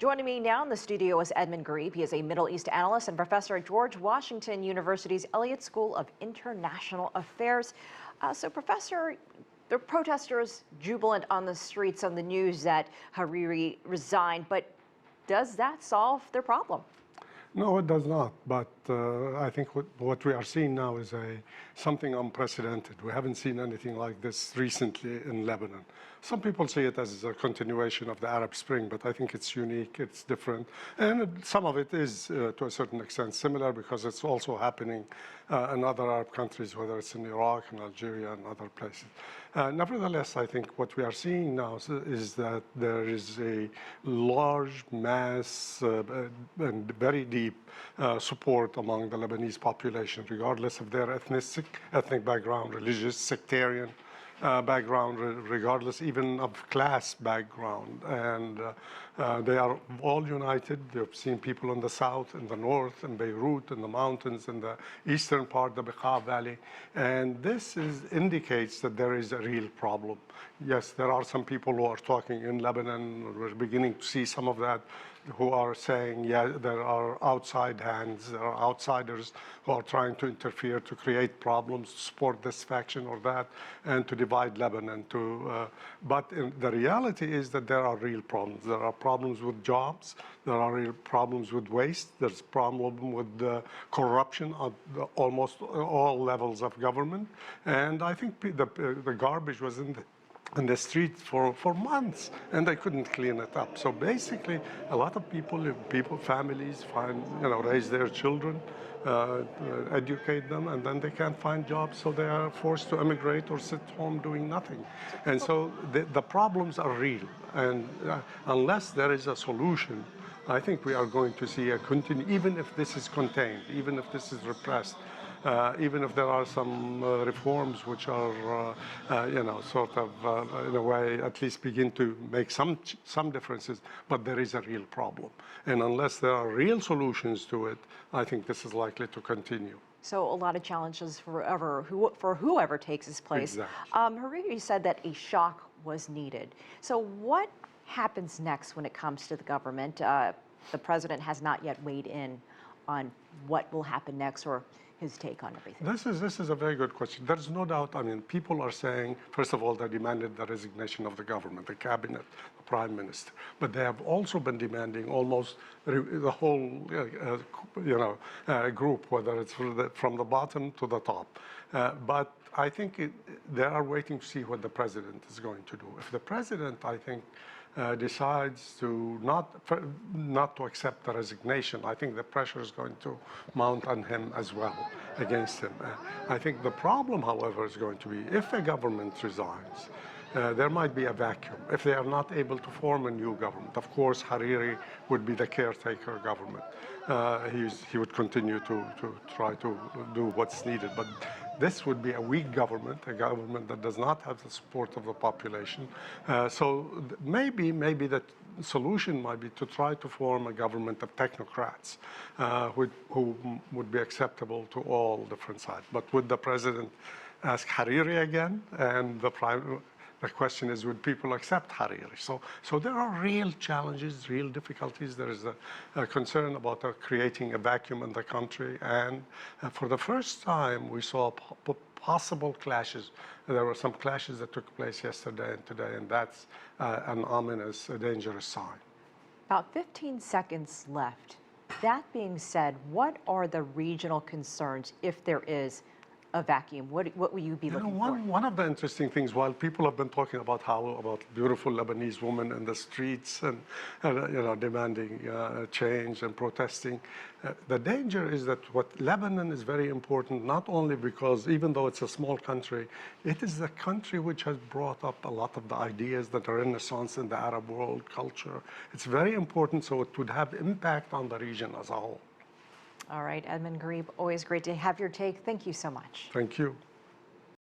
Joining me now in the studio is Edmund Ghareeb. He is a Middle East analyst and professor at George Washington University's Elliott School of International Affairs. Professor, the protesters jubilant on the streets on the news that Hariri resigned, but does that solve their problem? No, it does not. But I think what we are seeing now is something unprecedented. We haven't seen anything like this recently in Lebanon. Some people see it as a continuation of the Arab Spring, but I think it's unique, it's different. And some of it is, to a certain extent, similar because it's also happening in other Arab countries, whether it's in Iraq and Algeria and other places. Nevertheless, I think what we are seeing now is that there is a large mass and very deep support among the Lebanese population, regardless of their ethnic background, religious, sectarian background, regardless even of class background. And they are all united. You've seen people in the south, in the north, in Beirut, in the mountains, in the eastern part, the Bekaa Valley. And this indicates that there is a real problem. Yes, there are some people who are talking in Lebanon. We're beginning to see some of that, who are saying, yeah, there are outside hands, there are outsiders who are trying to interfere to create problems, to support this faction or that, and to divide Lebanon. But the reality is that there are real problems. There are problems with jobs. There are real problems with waste. There's a problem with corruption at almost all levels of government. And I think the garbage was in the street for months, and they couldn't clean it up. So basically, a lot of families raise their children, educate them, and then they can't find jobs, so they are forced to immigrate or sit home doing nothing. And so the problems are real, and unless there is a solution, I think we are going to see even if this is contained, even if this is repressed, even if there are some reforms which are, sort of, in a way, at least begin to make some differences, but there is a real problem. And unless there are real solutions to it, I think this is likely to continue. So a lot of challenges for whoever takes his place. Exactly. Hariri said that a shock was needed. So what happens next when it comes to the government? The president has not yet weighed in on what will happen next or his take on everything. This is a very good question. There's no doubt. I mean, people are saying, first of all, they demanded the resignation of the government, the cabinet, the prime minister. But they have also been demanding almost the whole, group, whether it's from the bottom to the top. But I think they are waiting to see what the president is going to do. If the president, I think, decides to not to accept the resignation, I think the pressure is going to mount on him as well, against him. I think the problem, however, is going to be if a government resigns, there might be a vacuum. If they are not able to form a new government, of course, Hariri would be the caretaker government. He would continue to try to do what's needed. But this would be a weak government, a government that does not have the support of the population. So maybe the solution might be to try to form a government of technocrats who would be acceptable to all different sides. But would the president ask Hariri again? And the question is, would people accept Hariri? So there are real challenges, real difficulties. There is a concern about creating a vacuum in the country. And for the first time, we saw possible clashes. There were some clashes that took place yesterday and today, and that's an ominous, dangerous sign. About 15 seconds left. That being said, what are the regional concerns if there is a vacuum? What will you be looking for? One of the interesting things, while people have been talking about beautiful Lebanese women in the streets and demanding change and protesting, the danger is that Lebanon is very important, not only because even though it's a small country, it is the country which has brought up a lot of the ideas that are Renaissance in the Arab world culture. It's very important, so it would have impact on the region as a whole. All right, Edmund Ghareeb, always great to have your take. Thank you so much. Thank you.